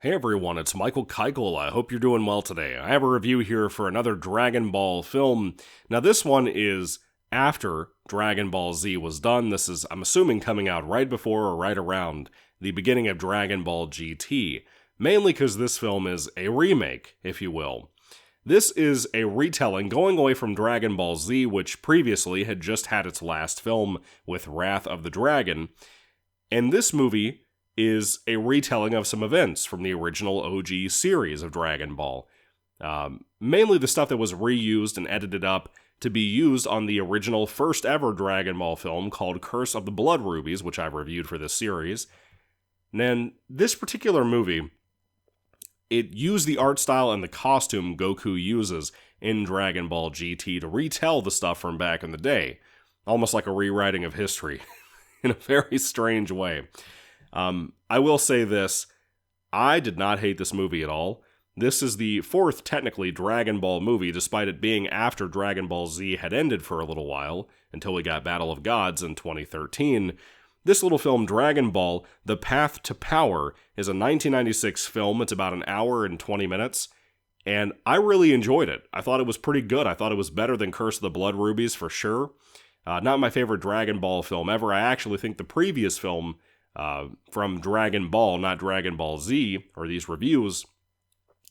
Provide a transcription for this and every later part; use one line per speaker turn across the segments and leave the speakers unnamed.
Hey everyone, it's Michael Kikle. I hope you're doing well today. I have a review here for another Dragon Ball film. Now this one is after Dragon Ball Z was done. This is, I'm assuming, coming out right before or right around the beginning of Dragon Ball GT. Mainly because this film is a remake, if you will. This is a retelling going away from Dragon Ball Z, which previously had just had its last film with Wrath of the Dragon. And this movie is a retelling of some events from the original OG series of Dragon Ball. Mainly the stuff that was reused and edited up to be used on the original first ever Dragon Ball film called Curse of the Blood Rubies, which I've reviewed for this series. And then this particular movie, it used the art style and the costume Goku uses in Dragon Ball GT to retell the stuff from back in the day. Almost like a rewriting of history in a very strange way. I will say this, I did not hate this movie at all. This is the fourth, technically, Dragon Ball movie, despite it being after Dragon Ball Z had ended for a little while, until we got Battle of Gods in 2013. This little film, Dragon Ball, The Path to Power, is a 1996 film. It's about an hour and 20 minutes, and I really enjoyed it. I thought it was pretty good. I thought it was better than Curse of the Blood Rubies, for sure. Not my favorite Dragon Ball film ever. I actually think the previous film from Dragon Ball, not Dragon Ball Z, or these reviews,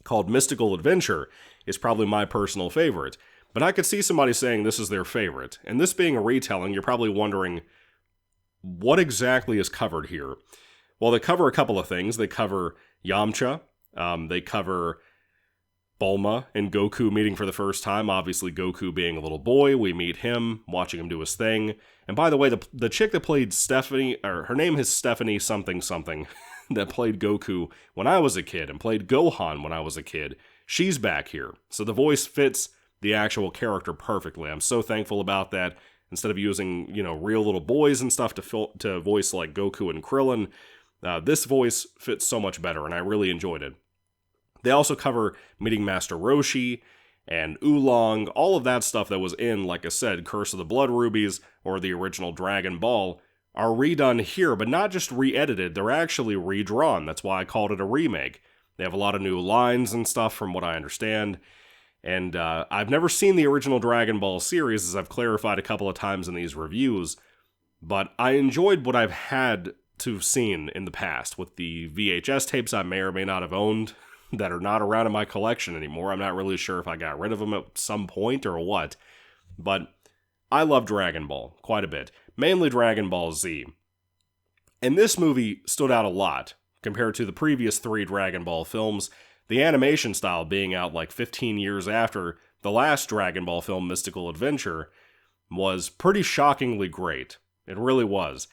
called Mystical Adventure, is probably my personal favorite. But I could see somebody saying this is their favorite. And this being a retelling, you're probably wondering, what exactly is covered here? Well, they cover a couple of things. They cover Yamcha, they cover Bulma and Goku meeting for the first time. Obviously, Goku being a little boy, we meet him, watching him do his thing. And by the way, the chick that played Stephanie, or her name is Stephanie something, that played Goku when I was a kid and played Gohan when I was a kid, she's back here. So the voice fits the actual character perfectly. I'm so thankful about that. Instead of using, real little boys and stuff to voice like Goku and Krillin, this voice fits so much better, and I really enjoyed it. They also cover meeting Master Roshi and Oolong, all of that stuff that was in, like I said, Curse of the Blood Rubies or the original Dragon Ball are redone here, but not just re-edited, they're actually redrawn. That's why I called it a remake. They have a lot of new lines and stuff from what I understand. And I've never seen the original Dragon Ball series, as I've clarified a couple of times in these reviews, but I enjoyed what I've had to have seen in the past with the VHS tapes I may or may not have owned that are not around in my collection anymore. I'm not really sure if I got rid of them at some point or what, but I love Dragon Ball quite a bit, mainly Dragon Ball Z. And this movie stood out a lot compared to the previous three Dragon Ball films, the animation style being out like 15 years after the last Dragon Ball film, Mystical Adventure, was pretty shockingly great. It really was.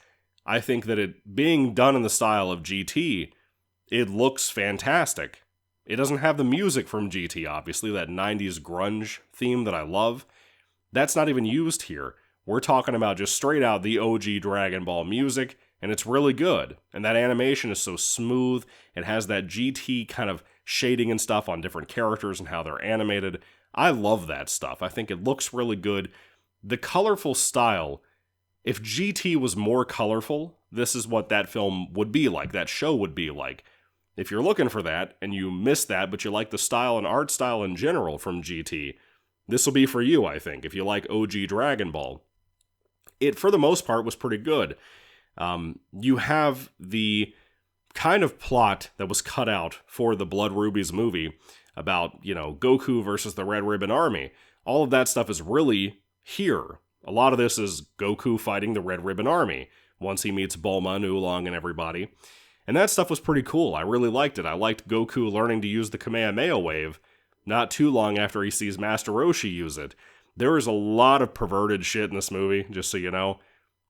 I think that it being done in the style of GT, it looks fantastic. It doesn't have the music from GT, obviously, that 90s grunge theme that I love. That's not even used here. We're talking about just straight out the OG Dragon Ball music, and it's really good. And that animation is so smooth. It has that GT kind of shading and stuff on different characters and how they're animated. I love that stuff. I think it looks really good. The colorful style, if GT was more colorful, this is what that film would be like, that show would be like. If you're looking for that, and you miss that, but you like the style and art style in general from GT, this will be for you, I think, if you like OG Dragon Ball. It, for the most part, was pretty good. You have the kind of plot that was cut out for the Blood Rubies movie about, Goku versus the Red Ribbon Army. All of that stuff is really here. A lot of this is Goku fighting the Red Ribbon Army once he meets Bulma and Oolong and everybody. And that stuff was pretty cool. I really liked it. I liked Goku learning to use the Kamehameha wave not too long after he sees Master Roshi use it. There is a lot of perverted shit in this movie, just so you know.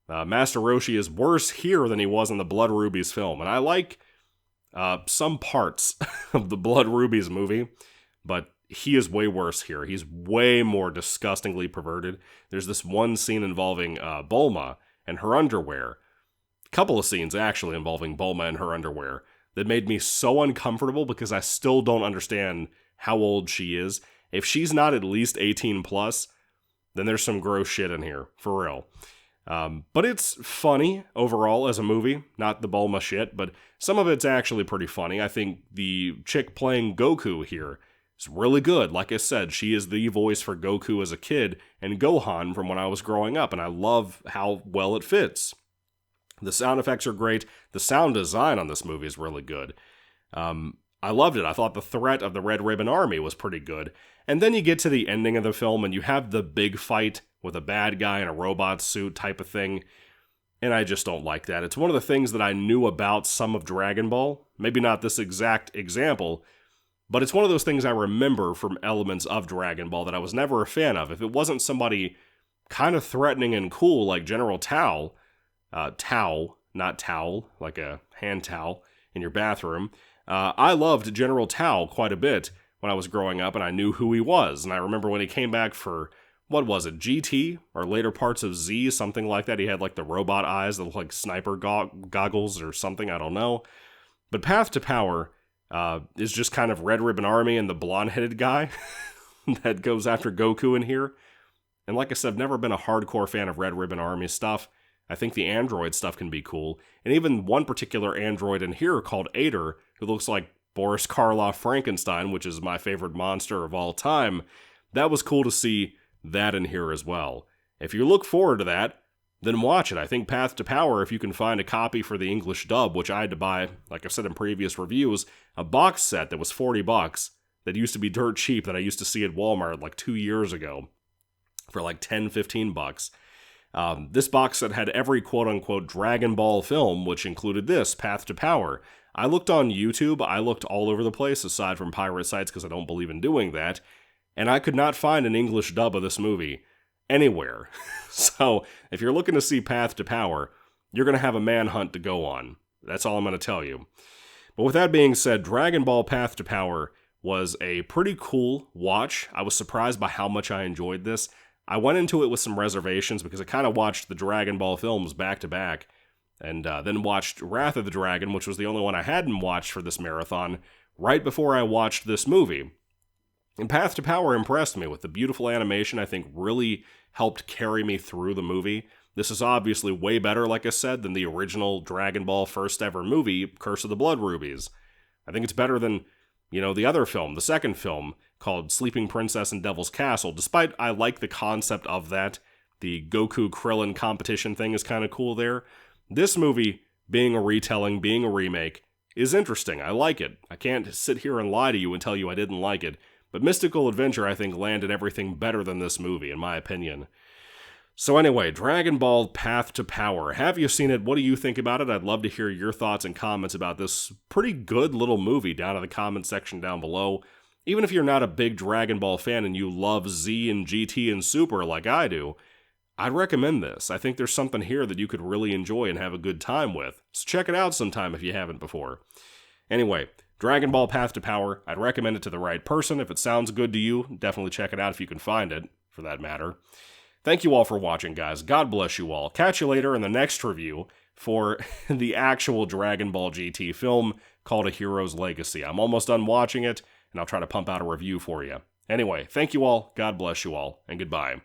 Master Roshi is worse here than he was in the Blood Rubies film. And I like some parts of the Blood Rubies movie, but he is way worse here. He's way more disgustingly perverted. There's this one scene involving Bulma and her underwear. Couple of scenes actually involving Bulma and her underwear that made me so uncomfortable because I still don't understand how old she is. If she's not at least 18 plus, then there's some gross shit in here, for real. But it's funny overall as a movie, not the Bulma shit, but some of it's actually pretty funny. I think the chick playing Goku here is really good. Like I said, she is the voice for Goku as a kid and Gohan from when I was growing up, and I love how well it fits. The sound effects are great. The sound design on this movie is really good. I loved it. I thought the threat of the Red Ribbon Army was pretty good. And then you get to the ending of the film and you have the big fight with a bad guy in a robot suit type of thing. And I just don't like that. It's one of the things that I knew about some of Dragon Ball. Maybe not this exact example, but it's one of those things I remember from elements of Dragon Ball that I was never a fan of. If it wasn't somebody kind of threatening and cool like General Tao, Tao, not towel, like a hand towel in your bathroom, I loved General Tao quite a bit when I was growing up, and I knew who he was. And I remember when he came back for, what was it, GT? Or later parts of Z, something like that. He had like the robot eyes that looked like sniper goggles or something, I don't know. But Path to Power is just kind of Red Ribbon Army and the blonde-headed guy that goes after Goku in here. And like I said, I've never been a hardcore fan of Red Ribbon Army stuff. I think the android stuff can be cool. And even one particular android in here called Ader, who looks like Boris Karloff Frankenstein, which is my favorite monster of all time, that was cool to see that in here as well. If you look forward to that, then watch it. I think Path to Power, if you can find a copy for the English dub, which I had to buy, like I've said in previous reviews, a box set that was $40 that used to be dirt cheap that I used to see at Walmart like 2 years ago for like $10-15. This box set had every quote-unquote Dragon Ball film, which included this, Path to Power. I looked on YouTube, I looked all over the place, aside from pirate sites, because I don't believe in doing that, and I could not find an English dub of this movie anywhere. So, if you're looking to see Path to Power, you're going to have a manhunt to go on. That's all I'm going to tell you. But with that being said, Dragon Ball Path to Power was a pretty cool watch. I was surprised by how much I enjoyed this. I went into it with some reservations because I kind of watched the Dragon Ball films back to back, and then watched Wrath of the Dragon, which was the only one I hadn't watched for this marathon, right before I watched this movie. And Path to Power impressed me with the beautiful animation. I think really helped carry me through the movie. This is obviously way better, like I said, than the original Dragon Ball first ever movie, Curse of the Blood Rubies. I think it's better than, the other film, the second film, called Sleeping Princess and Devil's Castle. Despite I like the concept of that, the Goku Krillin competition thing is kind of cool there. This movie, being a retelling, being a remake, is interesting. I like it. I can't sit here and lie to you and tell you I didn't like it. But Mystical Adventure, I think, landed everything better than this movie, in my opinion. So anyway, Dragon Ball Path to Power. Have you seen it? What do you think about it? I'd love to hear your thoughts and comments about this pretty good little movie down in the comment section down below. Even if you're not a big Dragon Ball fan and you love Z and GT and Super like I do, I'd recommend this. I think there's something here that you could really enjoy and have a good time with. So check it out sometime if you haven't before. Anyway, Dragon Ball Path to Power, I'd recommend it to the right person. If it sounds good to you, definitely check it out if you can find it, for that matter. Thank you all for watching, guys. God bless you all. Catch you later in the next review for the actual Dragon Ball GT film called A Hero's Legacy. I'm almost done watching it, and I'll try to pump out a review for you. Anyway, thank you all, God bless you all, and goodbye.